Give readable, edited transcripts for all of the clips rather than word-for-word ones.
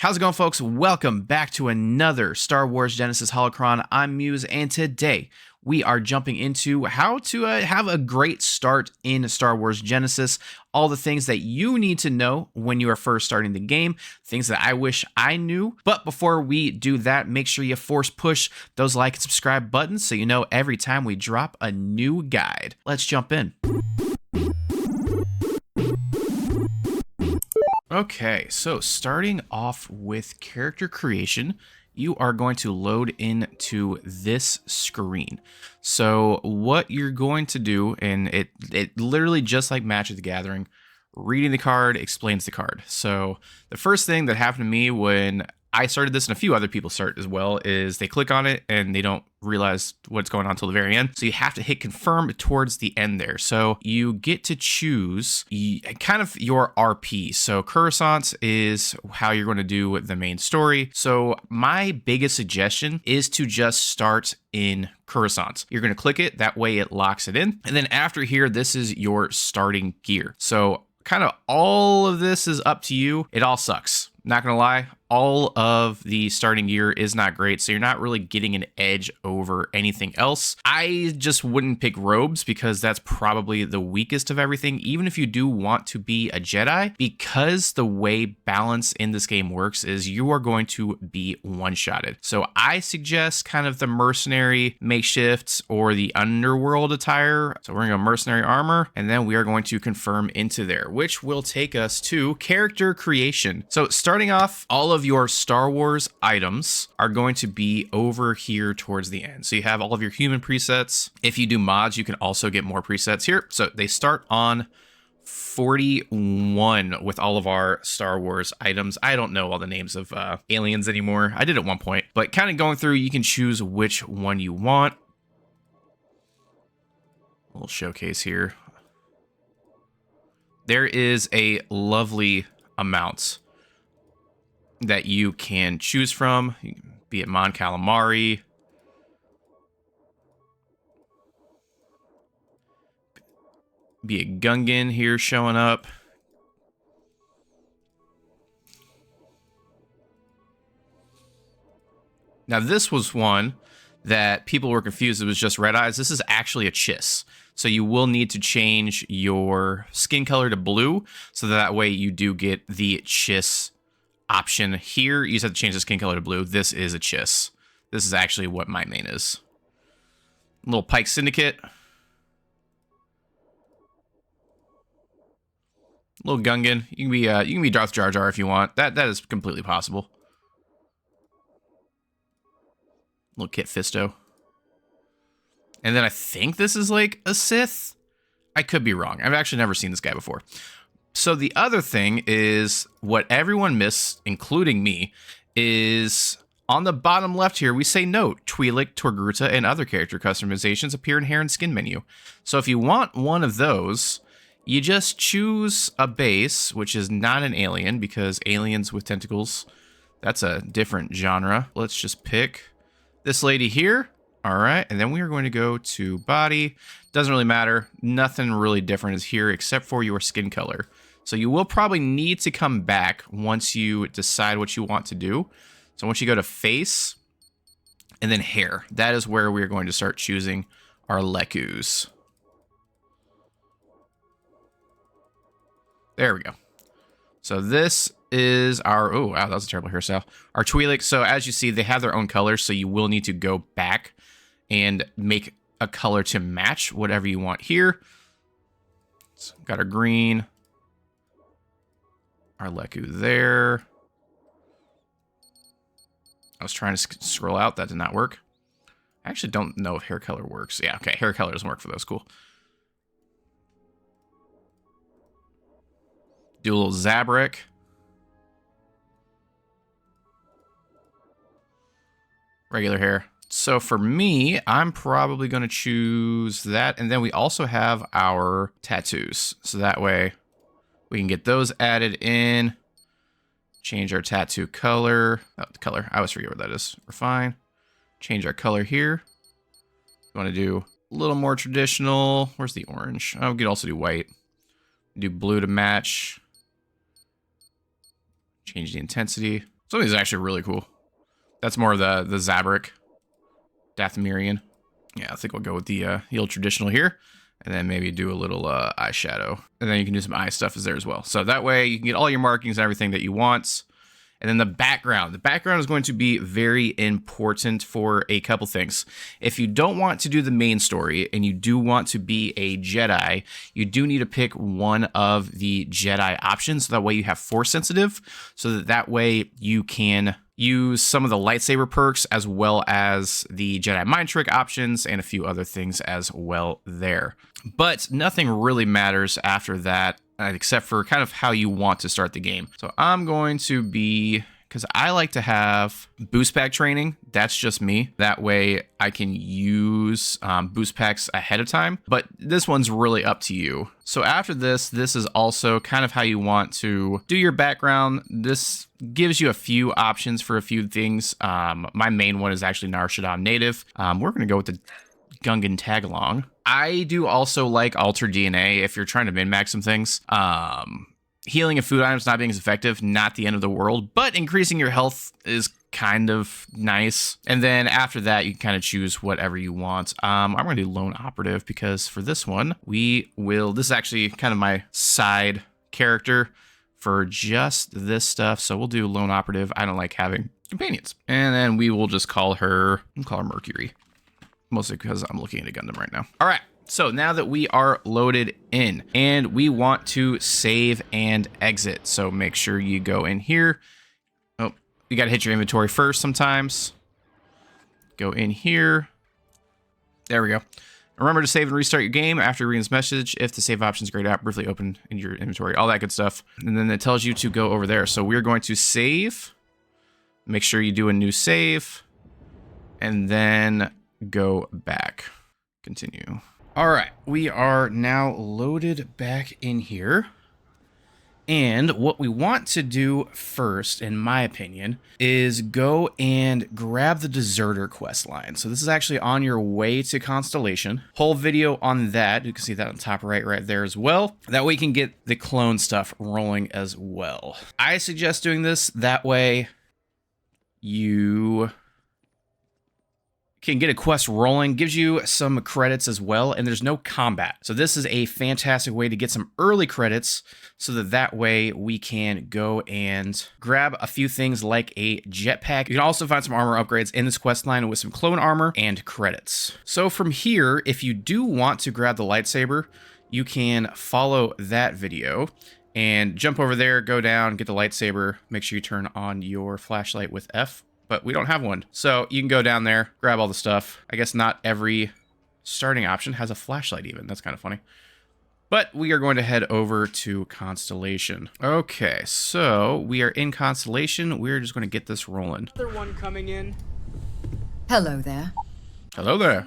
How's it going, folks? Welcome back to another Star Wars Genesis Holocron. I'm Muse, and today we are jumping into how to have a great start in Star Wars Genesis. All the things that you need to know when you are first starting the game, things that I wish I knew. But before we do that, make sure you force push those like and subscribe buttons so you know every time we drop a new guide. Let's jump in. Okay, so starting off with character creation, you are going to load into this screen. So what you're going to do, and it literally just like Magic the Gathering, reading the card explains the card. So the first thing that happened to me when I started this, and a few other people start as well, is they click on it and they don't realize what's going on until the very end. So you have to hit confirm towards the end there. So you get to choose kind of your RP. So Coruscant is how you're going to do the main story. So my biggest suggestion is to just start in Coruscant. You're going to click it, that way it locks it in. And then after here, this is your starting gear. So kind of all of this is up to you. It all sucks. Not gonna lie, all of the starting gear is not great, so you're not really getting an edge over anything else. I just wouldn't pick robes because that's probably the weakest of everything, even if you do want to be a Jedi, because the way balance in this game works is you are going to be one-shotted. So I suggest kind of the mercenary makeshifts or the underworld attire. So we're gonna go mercenary armor, and then we are going to confirm into there, which will take us to character creation. So starting off, all of your Star Wars items are going to be over here towards the end. So you have all of your human presets. If you do mods, you can also get more presets here. So they start on 41 with all of our Star Wars items. I don't know all the names of aliens anymore. I did at one point, but kind of going through, you can choose which one you want. A little showcase here. There is a lovely amount that you can choose from, be it Mon Calamari, be it Gungan here showing up. Now this was one that people were confused. It was just red eyes. This is actually a Chiss. So you will need to change your skin color to blue so that way you do get the Chiss option here. You just have to change the skin color to blue. This is a Chiss. This is actually what my main is. Little Pike Syndicate. Little Gungan. You can be Darth Jar Jar if you want. That is completely possible. Little Kit Fisto. And then I think this is like a Sith. I could be wrong. I've actually never seen this guy before. So the other thing is what everyone missed, including me, is on the bottom left here, we say note, Twi'lek, Torgruta, and other character customizations appear in hair and skin menu. So if you want one of those, you just choose a base, which is not an alien because aliens with tentacles, that's a different genre. Let's just pick this lady here. All right, and then we are going to go to body. Doesn't really matter. Nothing really different is here except for your skin color. So you will probably need to come back once you decide what you want to do. So once you go to face and then hair, that is where we are going to start choosing our Lekus. There we go. So this is our, oh wow, that was a terrible hairstyle. Our Twi'lek. So as you see, they have their own colors, so you will need to go back and make a color to match whatever you want here. So got our green, our Leku there. I was trying to scroll out, that did not work. I actually don't know if hair color works. Yeah, okay, hair color doesn't work for those, cool. Do a little Zabrak. Regular hair. So for me, I'm probably going to choose that. And then we also have our tattoos. So that way we can get those added in. Change our tattoo color. Oh, the color. I always forget what that is. Refine. Change our color here. We want to do a little more traditional. Where's the orange? Oh, we could also do white. Do blue to match. Change the intensity. Some of these are actually really cool. That's more of the Zabrak, Dathomirian. Yeah, I think we'll go with the old traditional here. And then maybe do a little eyeshadow. And then you can do some eye stuff is there as well. So that way you can get all your markings and everything that you want. And then the background. The background is going to be very important for a couple things. If you don't want to do the main story and you do want to be a Jedi, you do need to pick one of the Jedi options. So that way you have Force sensitive. So that way you can use some of the lightsaber perks as well as the Jedi mind trick options and a few other things as well there. But nothing really matters after that except for kind of how you want to start the game. So I'm going to be, because I like to have boost pack training. That's just me. That way I can use boost packs ahead of time, but this one's really up to you. So after this is also kind of how you want to do your background. This gives you a few options for a few things. My main one is actually Nar Shaddaa native. We're going to go with the Gungan Tagalong. I do also like altered DNA if you're trying to min-max some things. Healing and food items not being as effective, not the end of the world, but increasing your health is kind of nice. And then after that, you can kind of choose whatever you want. I'm going to do Lone Operative because for this one, this is actually kind of my side character for just this stuff. So we'll do Lone Operative. I don't like having companions. And then we will just call her Mercury. Mostly because I'm looking at a Gundam right now. All right, so now that we are loaded in and we want to save and exit. So make sure you go in here. Oh, you got to hit your inventory first sometimes. Go in here. There we go. Remember to save and restart your game after reading this message. If the save option is grayed out, briefly open in your inventory, all that good stuff. And then it tells you to go over there. So we're going to save. Make sure you do a new save. And then go back. Continue. All right, we are now loaded back in here. And what we want to do first, in my opinion, is go and grab the Deserter questline. So this is actually on your way to Constellation. Whole video on that. You can see that on top right there as well. That way you can get the clone stuff rolling as well. I suggest doing this. That way you can get a quest rolling, gives you some credits as well, and there's no combat. So this is a fantastic way to get some early credits so that way we can go and grab a few things like a jetpack. You can also find some armor upgrades in this quest line with some clone armor and credits. So from here, if you do want to grab the lightsaber, you can follow that video and jump over there, go down, get the lightsaber, make sure you turn on your flashlight with F. But we don't have one. So you can go down there, grab all the stuff. I guess not every starting option has a flashlight even. That's kind of funny. But we are going to head over to Constellation. Okay, so we are in Constellation. We're just going to get this rolling. Another one coming in. Hello there. Hello there.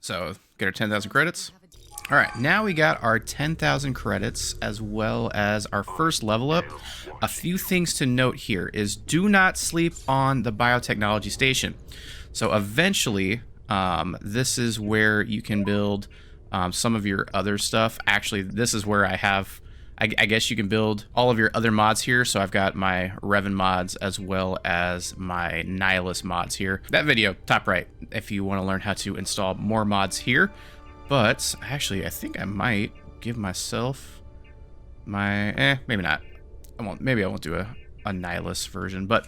So get our 10,000 credits. All right, now we got our 10,000 credits as well as our first level up. A few things to note here is do not sleep on the biotechnology station. So eventually, this is where you can build some of your other stuff. Actually, this is where I guess you can build all of your other mods here. So I've got my Revan mods as well as my Nihilus mods here. That video, top right, if you want to learn how to install more mods here. But actually, I think I might give myself my, maybe not. Maybe I won't do a Nihilus version, but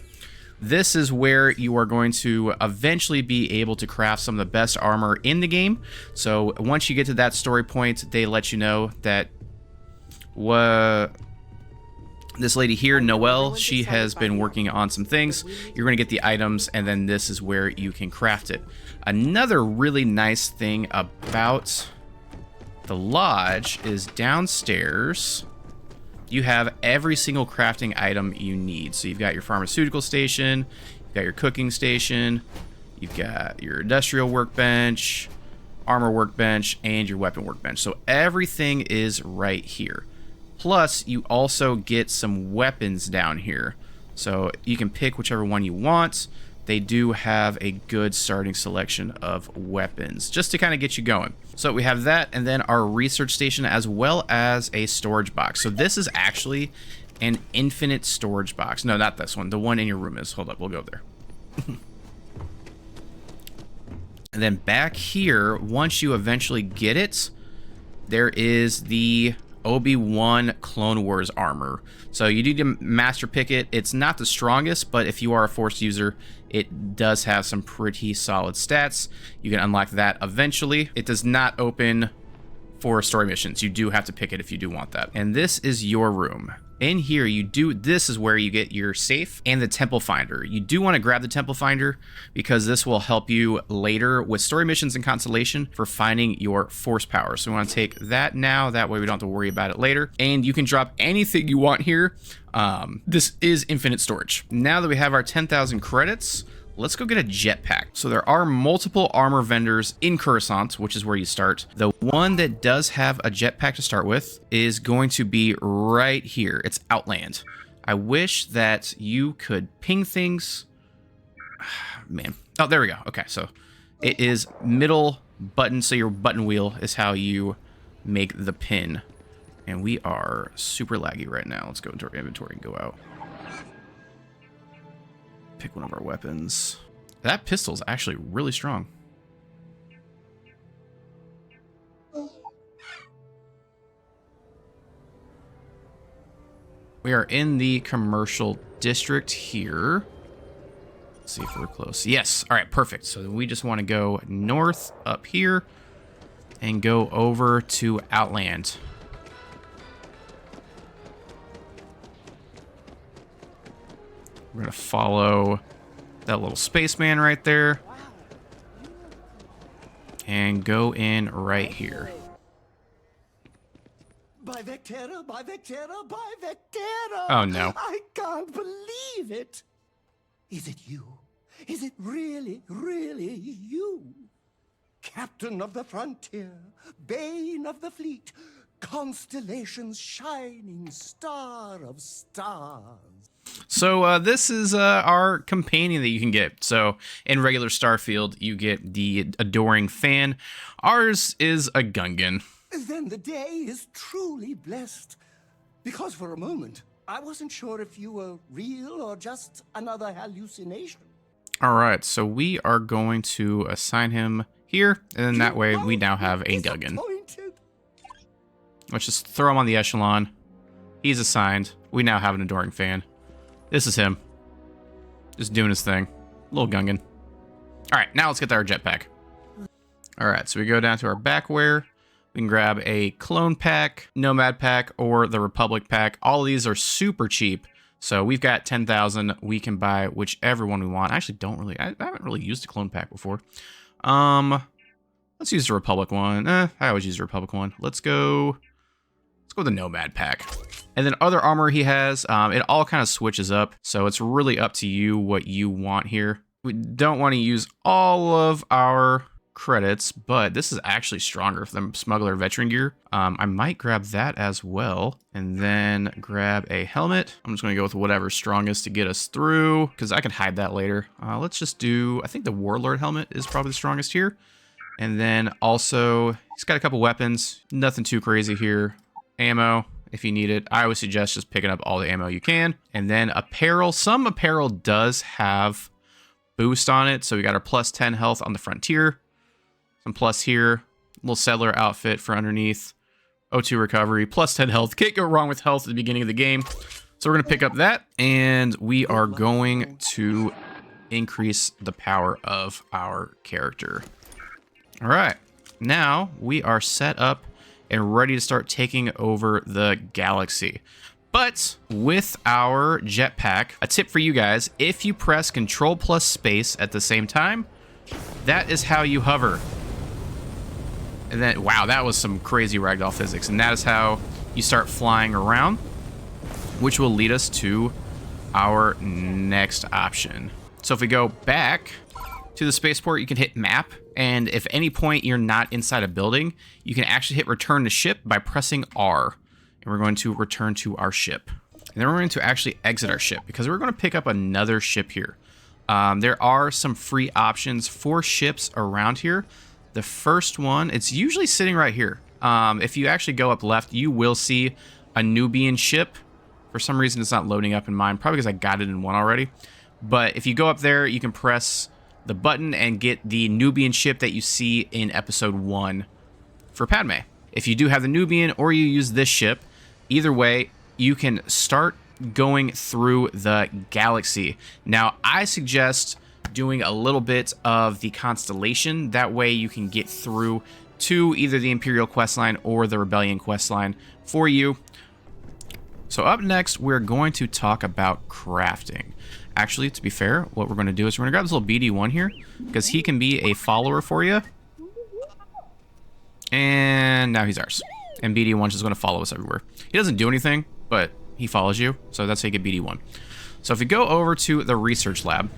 this is where you are going to eventually be able to craft some of the best armor in the game. So once you get to that story point, they let you know that this lady here, Noelle, she has been working on some things. You're going to get the items, and then this is where you can craft it. Another really nice thing about the lodge is downstairs you have every single crafting item you need. So you've got your pharmaceutical station, you've got your cooking station, you've got your industrial workbench, armor workbench, and your weapon workbench. So everything is right here. Plus, you also get some weapons down here. So you can pick whichever one you want. they do have a good starting selection of weapons, just to kind of get you going. So we have that, and then our research station, as well as a storage box. So this is actually an infinite storage box. No, not this one. The one in your room is. Hold up, we'll go there. And then back here, once you eventually get it, there is the Obi-Wan Clone Wars armor. So you need to master pick it. It's not the strongest, but if you are a Force user, it does have some pretty solid stats. You can unlock that eventually. It does not open for story missions. You do have to pick it if you do want that. And this is your room. In here, this is where you get your safe and the temple finder. You do want to grab the temple finder because this will help you later with story missions and constellation for finding your force power. So we want to take that now. That way we don't have to worry about it later. And you can drop anything you want here. This is infinite storage. Now that we have our 10,000 credits, let's go get a jetpack. So there are multiple armor vendors in Coruscant, which is where you start. The one that does have a jetpack to start with is going to be right here. It's Outland. I wish that you could ping things. Man. Oh, there we go. Okay, so it is middle button. So your button wheel is how you make the pin. And we are super laggy right now. Let's go into our inventory and go out. Pick one of our weapons. That pistol's actually really strong. We are in the commercial district here. Let's see if we're close. Yes. All right, perfect. So we just want to go north up here and go over to Outland. We're going to follow that little spaceman right there and go in right here. By Vectera, by Vectera, by Vectera! Oh, no. I can't believe it! Is it you? Is it really, really you? Captain of the frontier, bane of the fleet, constellation's shining star of stars. So this is our companion that you can get. So in regular Starfield, you get the Adoring Fan. Ours is a Gungan. Then the day is truly blessed. Because for a moment, I wasn't sure if you were real or just another hallucination. All right, so we are going to assign him here, and then that way we now have a Gungan. Let's just throw him on the echelon. He's assigned. We now have an Adoring Fan. This is him. Just doing his thing. Little Gungan. All right, now let's get to our jetpack. All right, so we go down to our backware. We can grab a clone pack, nomad pack, or the Republic pack. All of these are super cheap. So we've got 10,000. We can buy whichever one we want. I actually don't really, I haven't really used a clone pack before. Let's use the Republic one. I always use the Republic one. Let's go with the nomad pack. And then other armor he has, it all kind of switches up. So it's really up to you what you want here. We don't want to use all of our credits, but this is actually stronger for the smuggler veteran gear. I might grab that as well, and then grab a helmet. I'm just going to go with whatever's strongest to get us through, because I can hide that later. Let's just do, I think the Warlord helmet is probably the strongest here. And then also, he's got a couple weapons, nothing too crazy here. Ammo, if you need it. I always suggest just picking up all the ammo you can. And then apparel. Some apparel does have boost on it, so we got our plus 10 health on the Frontier. Some plus here, little settler outfit for underneath, O2 recovery, plus 10 health. Can't go wrong with health at the beginning of the game. So we're going to pick up that, and we are going to increase the power of our character. All right, now we are set up and ready to start taking over the galaxy. But with our jetpack, a tip for you guys, if you press Control plus space at the same time, that is how you hover. And then, wow, that was some crazy ragdoll physics. And that is how you start flying around, which will lead us to our next option. So if we go back to the spaceport, you can hit map. And if at any point you're not inside a building, you can actually hit return to ship by pressing R. And we're going to return to our ship. And then we're going to actually exit our ship because we're going to pick up another ship here. There are some free options for ships around here. The first one, it's usually sitting right here. If you actually go up left, you will see a Nubian ship. For some reason, it's not loading up in mine, probably because I got it in one already. But if you go up there, you can press the button and get the Nubian ship that you see in episode 1 for Padme. If you do have the Nubian or you use this ship, either way, you can start going through the galaxy. Now, I suggest doing a little bit of the Constellation. That way you can get through to either the Imperial questline or the Rebellion questline for you. So up next, we're going to talk about crafting. Actually, to be fair, what we're going to do is we're going to grab this little BD1 here, because he can be a follower for you. And now he's ours. And BD1 is going to follow us everywhere. He doesn't do anything, but he follows you, so that's how you get BD1. So if you go over to the research lab,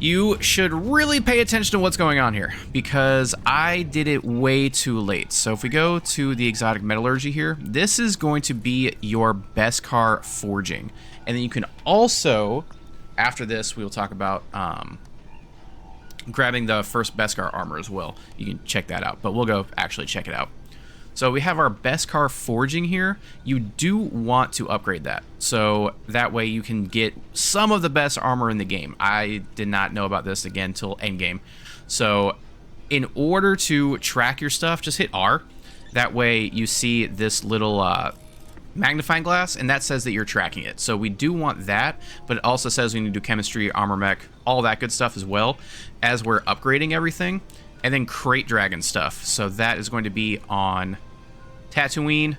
you should really pay attention to what's going on here, because I did it way too late. So if we go to the exotic metallurgy here, this is going to be your Beskar forging. And then you can also, after this, we'll talk about grabbing the first Beskar armor as well. You can check that out, but we'll go actually check it out. So we have our Beskar forging here. You do want to upgrade that, so that way you can get some of the best armor in the game. I did not know about this again until endgame. So in order to track your stuff, just hit R. That way you see this little magnifying glass, and that says that you're tracking it. So we do want that, but it also says we need to do chemistry, armor mech, all that good stuff as well as we're upgrading everything. And then crate dragon stuff. So that is going to be on Tatooine.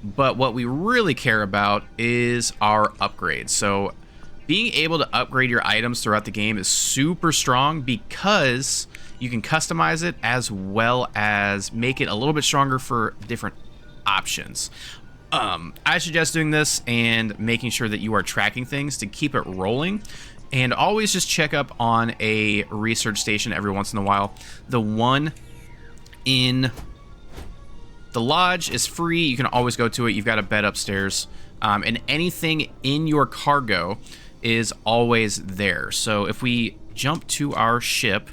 But what we really care about is our upgrades. So being able to upgrade your items throughout the game is super strong, because you can customize it as well as make it a little bit stronger for different options. I suggest doing this and making sure that you are tracking things to keep it rolling. And always just check up on a research station every once in a while. The one in the lodge is free. You can always go to it. You've got a bed upstairs. And anything in your cargo is always there. So if we jump to our ship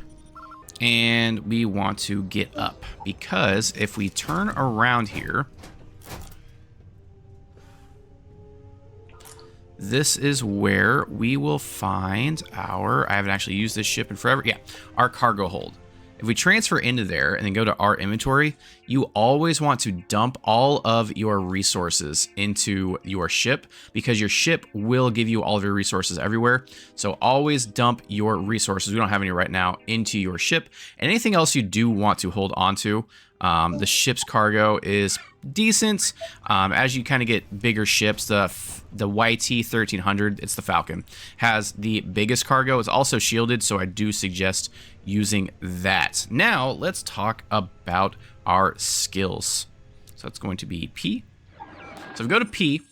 and we want to get up, because if we turn around here, this is where we will find our, I haven't actually used this ship in forever. Yeah, our cargo hold. If we transfer into there and then go to our inventory, you always want to dump all of your resources into your ship, because your ship will give you all of your resources everywhere. So always dump your resources, we don't have any right now, into your ship. And anything else you do want to hold on to. The ship's cargo is decent. As you kind of get bigger ships, the YT 1300, it's the Falcon, has the biggest cargo. It's also shielded, so I do suggest using that. Now let's talk about our skills. So it's going to be P. So if we go to P,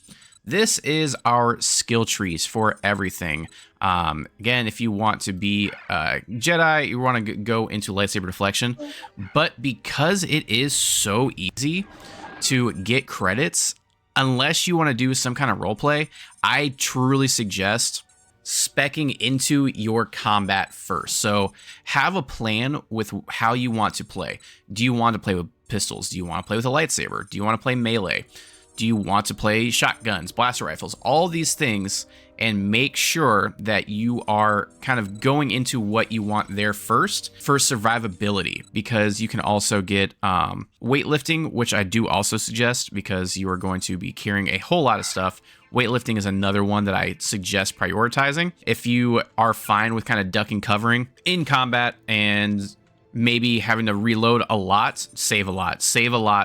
this is our skill trees for everything. Again, if you want to be Jedi, you want to go into lightsaber deflection. But because it is so easy to get credits, unless you want to do some kind of roleplay, I truly suggest speccing into your combat first. So have a plan with how you want to play. Do you want to play with pistols? Do you want to play with a lightsaber? Do you want to play melee? Do you want to play shotguns, blaster rifles, all these things, and make sure that you are kind of going into what you want there first for survivability, because you can also get weightlifting, which I do also suggest, because you are going to be carrying a whole lot of stuff. Weightlifting is another one that I suggest prioritizing. If you are fine with kind of ducking, covering in combat, and maybe having to reload a lot, save a lot,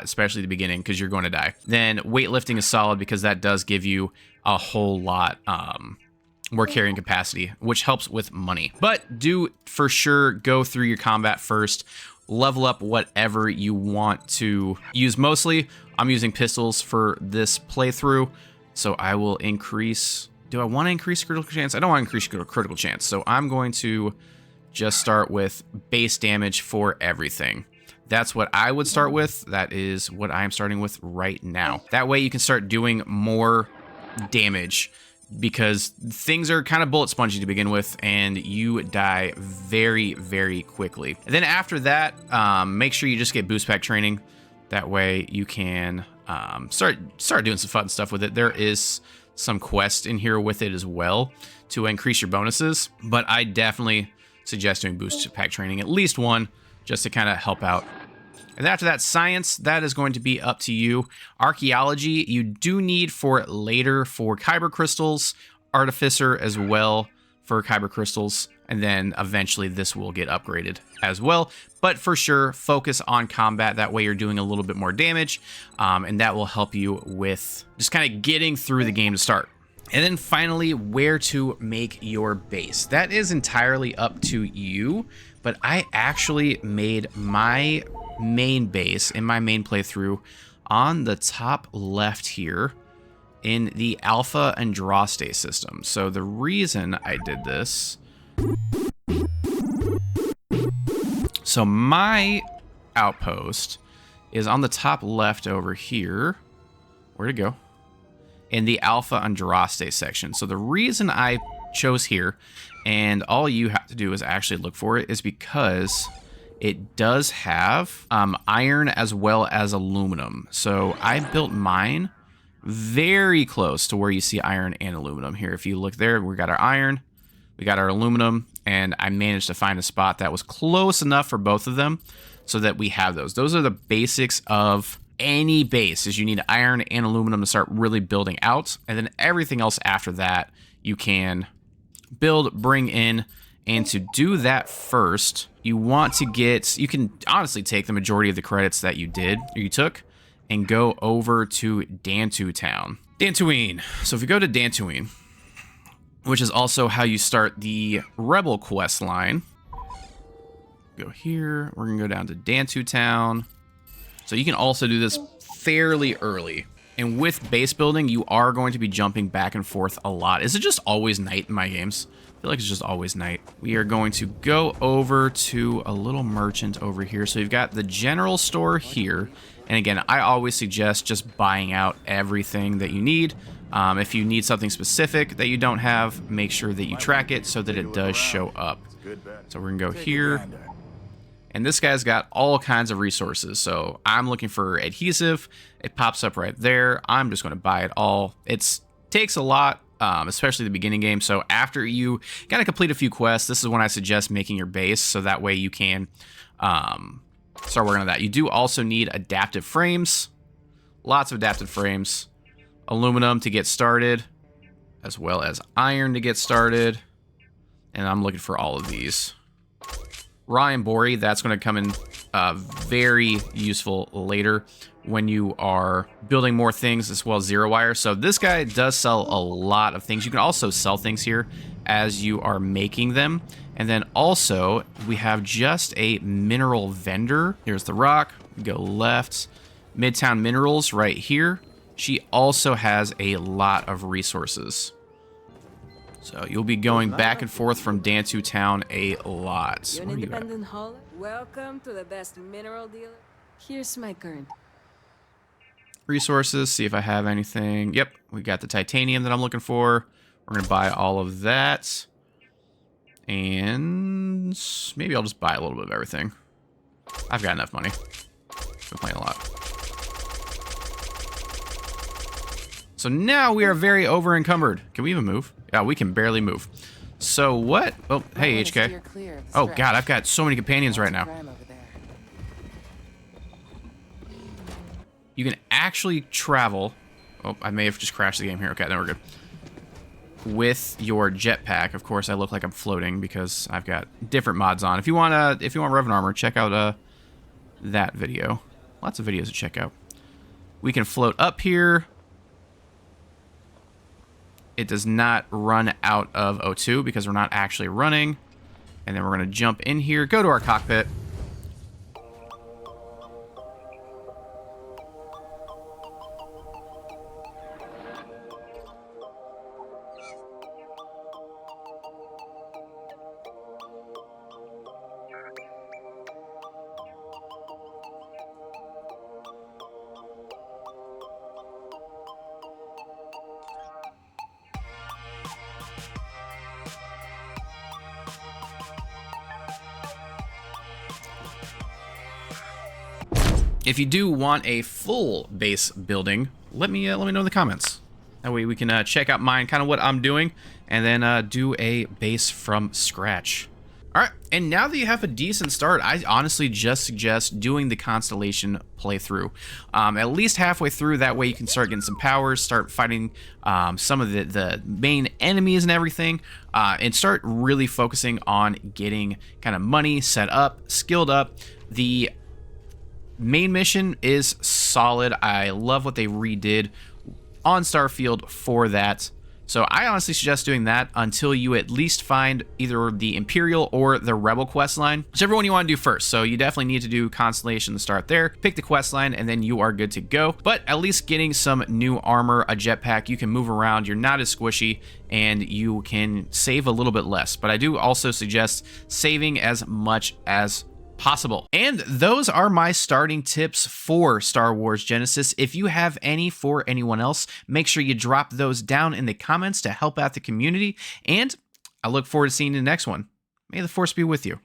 especially at the beginning, because you're going to die. Then weightlifting is solid, because that does give you a whole lot more carrying capacity, which helps with money. But do for sure go through your combat first, level up whatever you want to use. Mostly I'm using pistols for this playthrough, so I will increase. Do I want to increase critical chance? I don't want to increase critical chance, so I'm going to just start with base damage for everything. That's what I would start with. That is what I'm starting with right now. That way you can start doing more damage because things are kind of bullet spongy to begin with, and you die very, very quickly. And then after that, make sure you just get boost pack training. That way you can start doing some fun stuff with it. There is some quest in here with it as well to increase your bonuses, but I definitely suggest doing boost pack training, at least one, just to kind of help out. And after that, science, that is going to be up to you. Archaeology, you do need for later for kyber crystals, artificer as well for kyber crystals, and then eventually this will get upgraded as well. But for sure, focus on combat. That way you're doing a little bit more damage, and that will help you with just kind of getting through the game to start. And then finally, where to make your base. That is entirely up to you, but I actually made my main base in my main playthrough on the top left here in the Alpha Andraste system. So the reason I did this, so my outpost is on the top left over here. Where'd it go? In the Alpha Andraste section. So the reason I chose here, and all you have to do is actually look for it, is because it does have iron as well as aluminum. So I built mine very close to where you see iron and aluminum here. If you look there, we got our iron, we got our aluminum, and I managed to find a spot that was close enough for both of them so that we have those. Those are the basics of any base, is you need iron and aluminum to start really building out, and then everything else after that you can build, bring in. And to do that first, you want to get, you can honestly take the majority of the credits that you did, or you took, and go over to Dantooine Town. Dantooine. So if you go to Dantooine, which is also how you start the Rebel quest line, go here, we're gonna go down to Dantooine Town. So you can also do this fairly early. And with base building, you are going to be jumping back and forth a lot. Is it just always night in my games? I feel like it's just always night. We are going to go over to a little merchant over here. So you've got the general store here. And again, I always suggest just buying out everything that you need. If you need something specific that you don't have, make sure that you track it so that it does show up. So we're gonna go here. And this guy's got all kinds of resources. So I'm looking for adhesive. It pops up right there. I'm just going to buy it all. It takes a lot, especially the beginning game. So after you kind of complete a few quests, this is when I suggest making your base. So that way you can start working on that. You do also need adaptive frames. Lots of adaptive frames. Aluminum to get started, as well as iron to get started. And I'm looking for all of these. Raw and Bori, that's going to come in very useful later when you are building more things, as well as Zero Wire. So this guy does sell a lot of things. You can also sell things here as you are making them. And then also, we have just a mineral vendor. Here's the rock. We go left. Midtown Minerals right here. She also has a lot of resources. So you'll be going back and forth from Dantooine Town a lot. You're an independent hauler? Welcome to the best mineral dealer. Here's my current resources, see if I have anything. Yep, we got the titanium that I'm looking for. We're going to buy all of that. And maybe I'll just buy a little bit of everything. I've got enough money. Been playing a lot. So now we are very over encumbered. Can we even move? Yeah, we can barely move. So what? Oh, hey, HK. Oh, God, I've got so many companions right now. You can actually travel. Oh, I may have just crashed the game here. Okay, then we're good. With your jetpack. Of course, I look like I'm floating because I've got different mods on. If you want Revan Armor, check out that video. Lots of videos to check out. We can float up here. It does not run out of O2 because we're not actually running. And then we're going to jump in here, go to our cockpit. If you do want a full base building, let me know in the comments. That way we can check out mine, kind of what I'm doing, and then do a base from scratch. All right, and now that you have a decent start, I honestly just suggest doing the Constellation playthrough. At least halfway through, that way you can start getting some powers, start fighting some of the main enemies and everything, and start really focusing on getting kind of money set up, skilled up. The main mission is solid. I love what they redid on Starfield for that. So I honestly suggest doing that until you at least find either the Imperial or the Rebel quest line, whichever one you want to do first. So you definitely need to do Constellation to start there, pick the quest line, and then you are good to go. But at least getting some new armor, a jetpack, you can move around, you're not as squishy, and you can save a little bit less. But I do also suggest saving as much as possible. And those are my starting tips for Star Wars Genesis. If you have any for anyone else, make sure you drop those down in the comments to help out the community. And I look forward to seeing you in the next one. May the Force be with you.